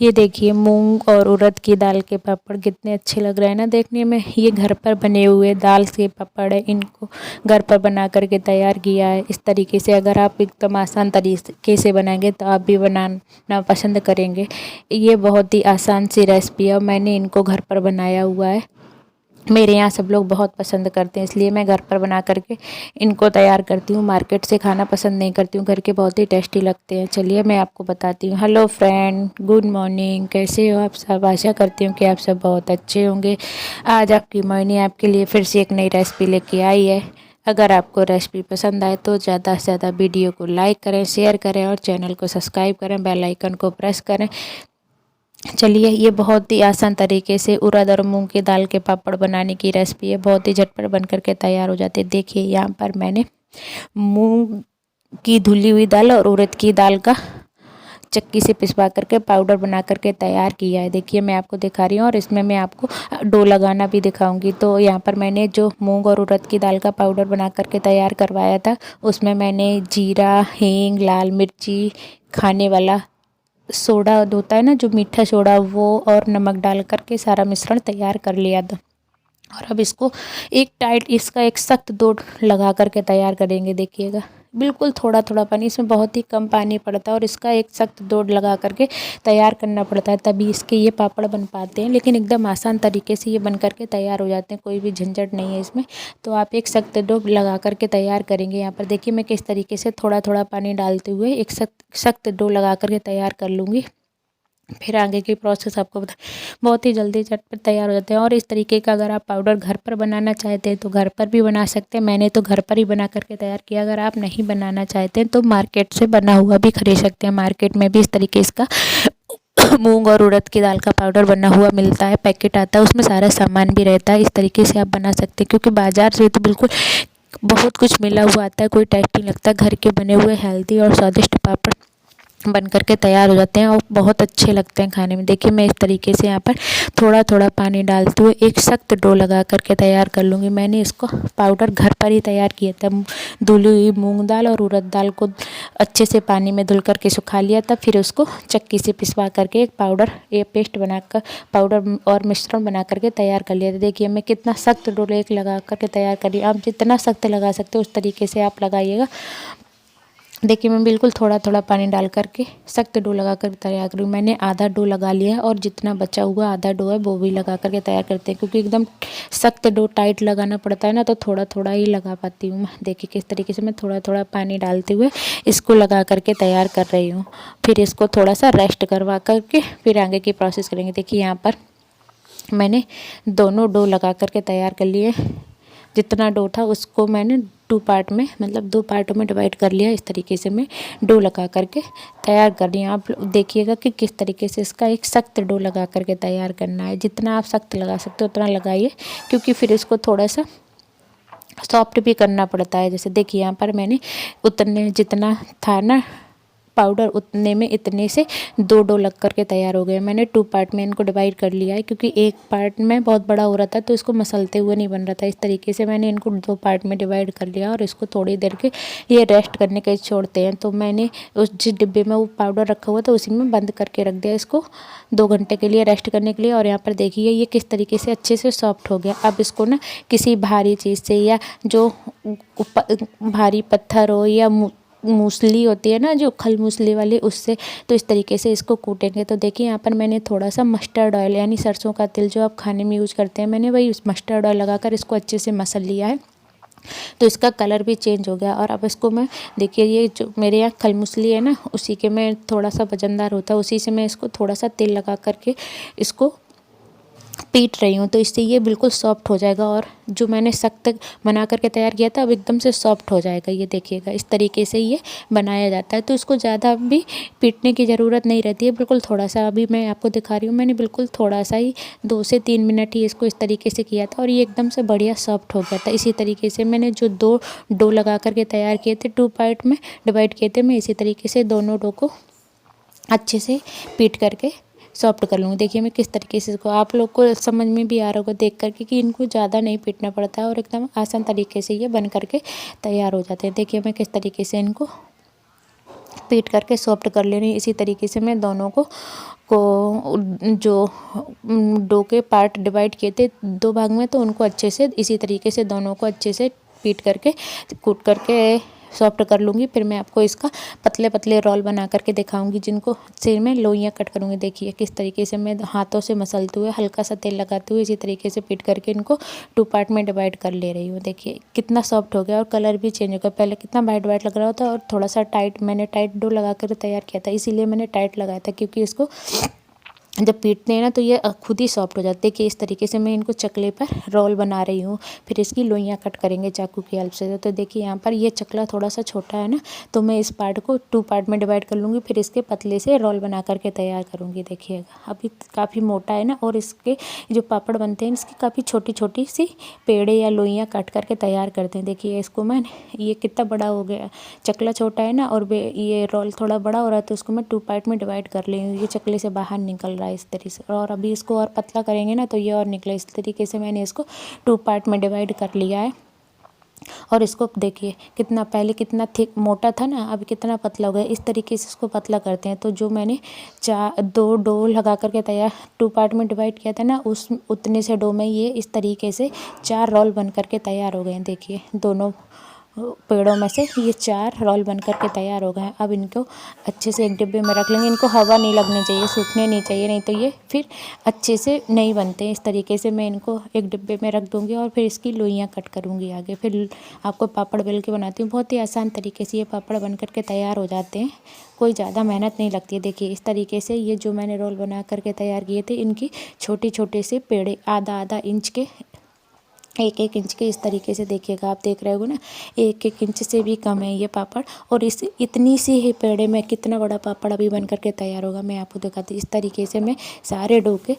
ये देखिए मूंग और उड़द की दाल के पापड़ कितने अच्छे लग रहे हैं ना देखने में। ये घर पर बने हुए दाल के पापड़ है, इनको घर पर बना करके तैयार किया है। इस तरीके से अगर आप एकदम आसान तरीके से बनाएंगे तो आप भी बनाना पसंद करेंगे। ये बहुत ही आसान सी रेसिपी है और मैंने इनको घर पर बनाया हुआ है। मेरे यहाँ सब लोग बहुत पसंद करते हैं, इसलिए मैं घर पर बना करके इनको तैयार करती हूँ। मार्केट से खाना पसंद नहीं करती हूँ, घर के बहुत ही टेस्टी लगते हैं। चलिए मैं आपको बताती हूँ। हेलो फ्रेंड, गुड मॉर्निंग, कैसे हो आप सब? आशा करती हूँ कि आप सब बहुत अच्छे होंगे। आज आपकी मॉर्निंग आपके लिए फिर से एक नई रेसिपी लेके आई है। अगर आपको रेसिपी पसंद आए तो ज़्यादा से ज़्यादा वीडियो को लाइक करें, शेयर करें और चैनल को सब्सक्राइब करें, बेल आइकन को प्रेस करें। चलिए, ये बहुत ही आसान तरीके से उड़द और मूंग की दाल के पापड़ बनाने की रेसिपी है। बहुत ही झटपट बन करके तैयार हो जाते हैं। देखिए यहाँ पर मैंने मूंग की धुली हुई दाल और उड़द की दाल का चक्की से पिसवा करके पाउडर बना करके तैयार किया है। देखिए मैं आपको दिखा रही हूँ और इसमें मैं आपको डो लगाना भी दिखाऊंगी। तो यहाँ पर मैंने जो मूंग और उड़द की दाल का पाउडर बना करके तैयार करवाया था, उसमें मैंने जीरा, हींग, लाल मिर्ची, खाने वाला सोडा होता है ना जो मीठा सोडा, वो और नमक डाल करके सारा मिश्रण तैयार कर लिया था। और अब इसको इसका एक सख्त डो लगा करके तैयार करेंगे। देखिएगा बिल्कुल थोड़ा थोड़ा पानी, इसमें बहुत ही कम पानी पड़ता है और इसका एक सख्त डो लगा करके तैयार करना पड़ता है, तभी इसके ये पापड़ बन पाते हैं। लेकिन एकदम आसान तरीके से ये बन करके तैयार हो जाते हैं, कोई भी झंझट नहीं है इसमें। तो आप एक सख्त डो लगा करके तैयार करेंगे। यहाँ पर देखिए मैं किस तरीके से थोड़ा थोड़ा पानी डालते हुए एक सख्त डो लगा करके तैयार कर लूँगी। फिर आगे की प्रोसेस आपको बता, बहुत ही जल्दी झटपट तैयार हो जाते हैं। और इस तरीके का अगर आप पाउडर घर पर बनाना चाहते हैं तो घर पर भी बना सकते हैं। मैंने तो घर पर ही बना करके तैयार किया। अगर आप नहीं बनाना चाहते हैं तो मार्केट से बना हुआ भी खरीद सकते हैं। मार्केट में भी इस तरीके इसका मूंग और उड़द की दाल का पाउडर बना हुआ मिलता है, पैकेट आता है, उसमें सारा सामान भी रहता है। इस तरीके से आप बना सकते हैं, क्योंकि बाजार से तो बिल्कुल बहुत कुछ मिला हुआ आता है, कोई टेस्ट नहीं लगता। घर के बने हुए हेल्दी और स्वादिष्ट पापड़ बन करके तैयार हो जाते हैं और बहुत अच्छे लगते हैं खाने में। देखिए मैं इस तरीके से यहाँ पर थोड़ा थोड़ा पानी डालते हुए एक सख्त डो लगा करके तैयार कर लूँगी। मैंने इसको पाउडर घर पर ही तैयार किया था। धुली हुई मूंग दाल और उड़द दाल को अच्छे से पानी में धुल करके सुखा लिया था, फिर उसको चक्की से पिसवा करके एक पेस्ट बनाकर पाउडर और मिश्रण बना करके तैयार कर लिया था। देखिए मैं कितना सख्त डो एक लगा करके तैयार करी। आप जितना सख्त लगा सकते हो उस तरीके से आप लगाइएगा। देखिए मैं बिल्कुल थोड़ा थोड़ा पानी डाल करके सख्त डो लगा कर तैयार करूँ। मैंने आधा डो लगा लिया है और जितना बचा हुआ आधा डो है वो भी लगा करके तैयार करते हैं, क्योंकि एकदम सख्त डो टाइट लगाना पड़ता है ना, तो थोड़ा थोड़ा ही लगा पाती हूँ मैं। देखिए किस तरीके से मैं थोड़ा थोड़ा पानी डालते हुए इसको लगा करके तैयार कर रही हूँ। फिर इसको थोड़ा सा रेस्ट करवा करके फिर आगे की प्रोसेस करेंगे। देखिए यहाँ पर मैंने दोनों डो लगा करके तैयार कर लिए। जितना डो था उसको मैंने दो पार्टों में डिवाइड कर लिया। इस तरीके से मैं डो लगा करके तैयार कर रही हूँ। आप देखिएगा कि किस तरीके से इसका एक सख्त डो लगा करके तैयार करना है। जितना आप सख्त लगा सकते हो उतना लगाइए, क्योंकि फिर इसको थोड़ा सा सॉफ्ट भी करना पड़ता है। जैसे देखिए यहाँ पर मैंने उतने जितना था ना पाउडर, उतने में इतने से दो डो लग करके तैयार हो गए। मैंने 2 पार्ट में इनको डिवाइड कर लिया है, क्योंकि एक पार्ट में बहुत बड़ा हो रहा था तो इसको मसलते हुए नहीं बन रहा था। इस तरीके से मैंने इनको 2 पार्ट में डिवाइड कर लिया और इसको थोड़ी देर के लिए रेस्ट करने के छोड़ते हैं। तो मैंने उस जिस डिब्बे में वो पाउडर रखा हुआ था उसी में बंद करके रख दिया इसको 2 घंटे के लिए रेस्ट करने के लिए। और यहाँ पर देखिए ये किस तरीके से अच्छे से सॉफ्ट हो गया। अब इसको ना किसी भारी चीज़ से, या जो भारी पत्थर हो या मूसली होती है ना, जो खल मूसली वाली, उससे, तो इस तरीके से इसको कूटेंगे। तो देखिए यहाँ पर मैंने थोड़ा सा मस्टर्ड ऑयल यानी सरसों का तेल जो आप खाने में यूज़ करते हैं, मैंने वही उस मस्टर्ड ऑयल लगाकर इसको अच्छे से मसल लिया है। तो इसका कलर भी चेंज हो गया। और अब इसको मैं, देखिए ये जो मेरे यहाँ खल मूसली है ना, उसी के में थोड़ा सा वजनदार होता है, उसी से मैं इसको थोड़ा सा तेल लगा करके इसको पीट रही हूँ। तो इससे ये बिल्कुल सॉफ्ट हो जाएगा और जो मैंने सख्त बना करके तैयार किया था अब एकदम से सॉफ्ट हो जाएगा। ये देखिएगा इस तरीके से ये बनाया जाता है। तो इसको ज़्यादा भी पीटने की ज़रूरत नहीं रहती है, बिल्कुल थोड़ा सा। अभी मैं आपको दिखा रही हूँ, मैंने बिल्कुल थोड़ा सा ही 2 से 3 मिनट ही इसको इस तरीके से किया था और ये एकदम से बढ़िया सॉफ्ट हो गया था। इसी तरीके से मैंने जो 2 डो लगा करके तैयार किए थे, 2 पार्ट में डिवाइड किए थे, मैं इसी तरीके से दोनों डो को अच्छे से पीट करके सॉफ्ट कर लूँगी। देखिए मैं किस तरीके से, इसको आप लोग को समझ में भी आ रहा होगा देख करके कि इनको ज़्यादा नहीं पीटना पड़ता है और एकदम आसान तरीके से ये बन करके तैयार हो जाते हैं। देखिए मैं किस तरीके से इनको पीट करके सॉफ्ट कर ले रही हूँ। इसी तरीके से मैं दोनों को जो डो के पार्ट डिवाइड किए थे 2 भाग में, तो उनको अच्छे से इसी तरीके से दोनों को अच्छे से पीट करके कूट करके सॉफ्ट कर लूँगी। फिर मैं आपको इसका पतले पतले रोल बना करके दिखाऊंगी, जिनको सिर में लोइयाँ कट करूँगी। देखिए किस तरीके से मैं हाथों से मसलते हुए हल्का सा तेल लगाते हुए इसी तरीके से पीट करके इनको 2 पार्ट में डिवाइड कर ले रही हूँ। देखिए कितना सॉफ्ट हो गया और कलर भी चेंज हो गया। पहले कितना वाइट वाइट लग रहा था और थोड़ा सा टाइट, मैंने टाइट डो लगा कर तैयार किया था, इसीलिए मैंने टाइट लगाया था, क्योंकि इसको जब पीटते हैं ना तो ये खुद ही सॉफ्ट हो जाते हैं। कि इस तरीके से मैं इनको चकले पर रोल बना रही हूँ। फिर इसकी लोइयाँ कट करेंगे चाकू की हेल्प से। तो देखिए यहाँ पर ये चकला थोड़ा सा छोटा है ना, तो मैं इस पार्ट को 2 पार्ट में डिवाइड कर लूँगी। फिर इसके पतले से रोल बना करके तैयार करूँगी। देखिएगा अभी काफ़ी मोटा है ना, और इसके जो पापड़ बनते हैं इसकी काफ़ी छोटी छोटी सी पेड़े या लोइयाँ काट करके तैयार करते हैं। देखिए इसको मैं, ये कितना बड़ा हो गया, चकला छोटा है ना और ये रोल थोड़ा बड़ा हो रहा है, तो उसको मैं 2 पार्ट में डिवाइड कर ली हूँ। ये चकले से बाहर निकल रहा है इस तरीके से, और अभी इसको और पतला करेंगे ना तो ये और निकले। इस तरीके से मैंने इसको 2 पार्ट में डिवाइड कर लिया है। और इसको देखिए कितना, पहले कितना थिक मोटा था ना, अभी कितना पतला हो गया। इस तरीके से इसको पतला करते हैं। तो जो मैंने 2 डो लगा करके तैयार 2 पार्ट में डिवाइड किया था ना, उस उतने से डो में ये इस तरीके से 4 रोल बन करके तैयार हो गए हैं। देखिए दोनों पेड़ों में से ये 4 रोल बन करके तैयार हो गए हैं। अब इनको अच्छे से एक डिब्बे में रख लेंगे। इनको हवा नहीं लगनी चाहिए, सूखने नहीं चाहिए, नहीं तो ये फिर अच्छे से नहीं बनते। इस तरीके से मैं इनको एक डिब्बे में रख दूँगी और फिर इसकी लोइयाँ कट करूँगी आगे। फिर आपको पापड़ बेल के बनाती हूँ। बहुत ही आसान तरीके से ये पापड़ बन करके तैयार हो जाते हैं, कोई ज़्यादा मेहनत नहीं लगती है। देखिए इस तरीके से ये जो मैंने रोल बना करके तैयार किए थे, इनकी छोटे छोटे से पेड़े आधा आधा इंच के, 1-1 इंच के इस तरीके से, देखिएगा आप देख रहे हो ना, 1-1 इंच से भी कम है ये पापड़। और इस इतनी सी ही पेड़े में कितना बड़ा पापड़ अभी बन करके तैयार होगा, मैं आपको दिखाती हूँ। इस तरीके से मैं सारे डो के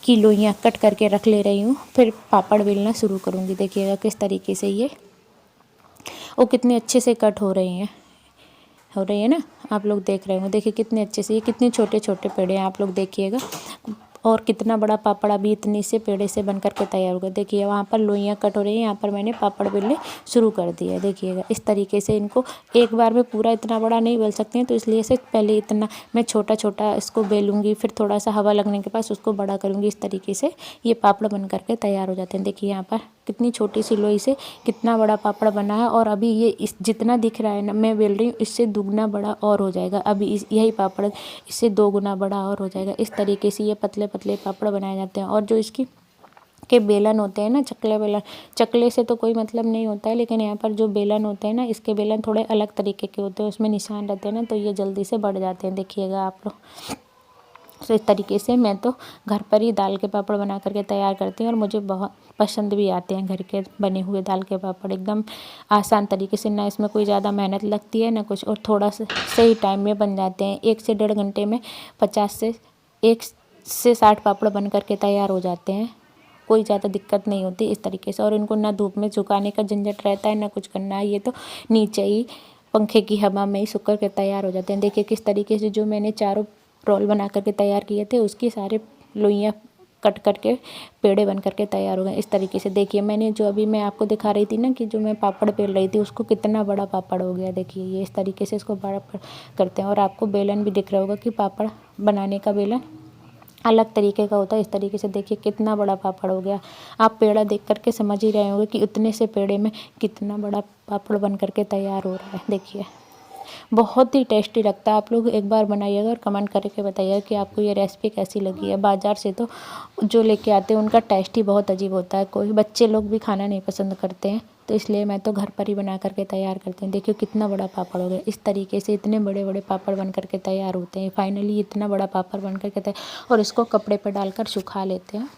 की लोइयाँ कट करके रख ले रही हूँ। फिर पापड़ बेलना शुरू करूँगी। देखिएगा किस तरीके से ये वो कितने अच्छे से कट हो रही है ना, आप लोग देख रहे हो। देखिए कितने अच्छे से, ये कितने छोटे छोटे पेड़े हैं, आप लोग देखिएगा। और कितना बड़ा पापड़ अभी इतनी से पेड़े से बन करके तैयार होगा। देखिए वहाँ पर लोइयाँ कट हो रही हैं, यहाँ पर मैंने पापड़ बेलने शुरू कर दिया। देखिएगा इस तरीके से इनको एक बार में पूरा इतना बड़ा नहीं बेल सकते हैं, तो इसलिए से पहले इतना मैं छोटा छोटा इसको बेलूँगी, फिर थोड़ा सा हवा लगने के बाद उसको बड़ा करूँगी। इस तरीके से ये पापड़ बन करके तैयार हो जाते हैं। देखिए यहाँ पर कितनी छोटी सी लोई से कितना बड़ा पापड़ बना है। और अभी ये इस जितना दिख रहा है ना मैं बेल रही हूँ, इससे दुगना बड़ा और हो जाएगा। अभी यही पापड़ इससे 2 गुना बड़ा और हो जाएगा। इस तरीके से ये पतले पतले पापड़ बनाए जाते हैं। और जो इसकी के बेलन होते हैं ना, चकले बेलन, चकले से तो कोई मतलब नहीं होता है, लेकिन यहाँ पर जो बेलन होते हैं ना, इसके बेलन थोड़े अलग तरीके के होते हैं, उसमें निशान रहते हैं ना, तो ये जल्दी से बढ़ जाते हैं। देखिएगा आप लोग। तो इस तरीके से मैं तो घर पर ही दाल के पापड़ बना करके तैयार करती हूँ, और मुझे बहुत पसंद भी आते हैं घर के बने हुए दाल के पापड़। एकदम आसान तरीके से, ना इसमें कोई ज़्यादा मेहनत लगती है ना कुछ, और थोड़ा सा सही टाइम में बन जाते हैं। 1 से 1.5 घंटे में 1 से 60 पापड़ बन करके तैयार हो जाते हैं। कोई ज़्यादा दिक्कत नहीं होती इस तरीके से। और इनको ना धूप में सुखाने का झंझट रहता है, ना कुछ करना है। ये तो नीचे ही पंखे की हवा में ही सूख कर के तैयार हो जाते हैं। देखिए किस तरीके से जो मैंने चारों रोल बना करके तैयार किए थे, उसकी सारे लोइयाँ कट करके पेड़े बन करके तैयार हो गए। इस तरीके से देखिए मैंने जो अभी मैं आपको दिखा रही थी ना कि जो मैं पापड़ बेल रही थी, उसको कितना बड़ा पापड़ हो गया। देखिए ये इस तरीके से इसको बड़ा करते हैं। और आपको बेलन भी दिख रहा होगा कि पापड़ बनाने का बेलन अलग तरीके का होता है। इस तरीके से देखिए कितना बड़ा पापड़ हो गया। आप पेड़ा देख करके समझ ही रहे होंगे कि उतने से पेड़े में कितना बड़ा पापड़ बन करके तैयार हो रहा है। देखिए बहुत ही टेस्टी लगता है। आप लोग एक बार बनाइएगा और कमेंट करके बताइएगा कि आपको ये रेसिपी कैसी लगी है। बाज़ार से तो जो लेके आते हैं उनका टेस्ट ही बहुत अजीब होता है। कोई बच्चे लोग भी खाना नहीं पसंद करते हैं, तो इसलिए मैं तो घर पर ही बना करके तैयार करती हूँ। देखिए कितना बड़ा पापड़ हो गया। इस तरीके से इतने बड़े बड़े पापड़ बन करके तैयार होते हैं। फाइनली इतना बड़ा पापड़ बन करके तैयार, और इसको कपड़े पर डालकर सुखा लेते हैं।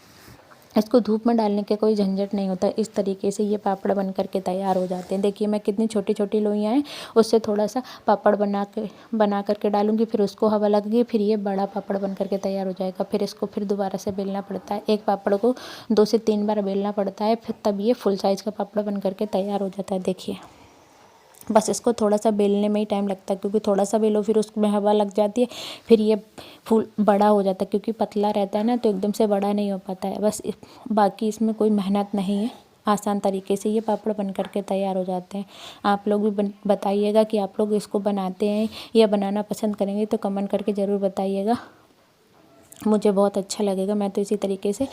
इसको धूप में डालने के कोई झंझट नहीं होता। इस तरीके से ये पापड़ बन करके तैयार हो जाते हैं। देखिए मैं कितनी छोटी छोटी लोइयाँ हैं, उससे थोड़ा सा पापड़ बना करके डालूंगी, फिर उसको हवा लगेगी, फिर ये बड़ा पापड़ बन करके तैयार हो जाएगा। फिर इसको फिर दोबारा से बेलना पड़ता है। एक पापड़ को 2 से 3 बार बेलना पड़ता है, फिर तब ये फुल साइज़ का पापड़ बन करके तैयार हो जाता है। देखिए बस इसको थोड़ा सा बेलने में ही टाइम लगता है, क्योंकि थोड़ा सा बेलो फिर उसमें हवा लग जाती है, फिर ये फूल बड़ा हो जाता है। क्योंकि पतला रहता है ना, तो एकदम से बड़ा नहीं हो पाता है। बस बाकी इसमें कोई मेहनत नहीं है। आसान तरीके से ये पापड़ बन करके तैयार हो जाते हैं। आप लोग भी बताइएगा कि आप लोग इसको बनाते हैं या बनाना पसंद करेंगे, तो कमेंट करके ज़रूर बताइएगा, मुझे बहुत अच्छा लगेगा। मैं तो इसी तरीके से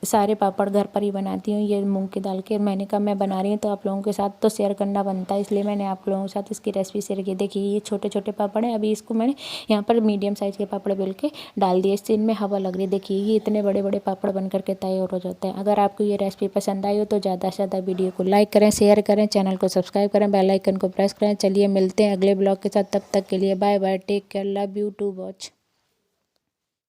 सारे पापड़ घर पर ही बनाती हूँ। ये मूंग की दाल के मैंने कहा मैं बना रही हूँ तो आप लोगों के साथ तो शेयर करना बनता है, इसलिए मैंने आप लोगों के साथ इसकी रेसिपी शेयर की। देखिए ये छोटे छोटे पापड़ हैं। अभी इसको मैंने यहाँ पर मीडियम साइज़ के पापड़ बेल के डाल दिए, इससे इनमें हवा लग रही है। देखिए ये इतने बड़े बड़े पापड़ बन करके तैयार हो जाते हैं। अगर आपको ये रेसिपी पसंद आई हो तो ज़्यादा से ज़्यादा वीडियो को लाइक करें, शेयर करें, चैनल को सब्सक्राइब करें, बेल आइकन को प्रेस करें। चलिए मिलते हैं अगले ब्लॉग के साथ, तब तक के लिए bye bye, take care, love you to watch.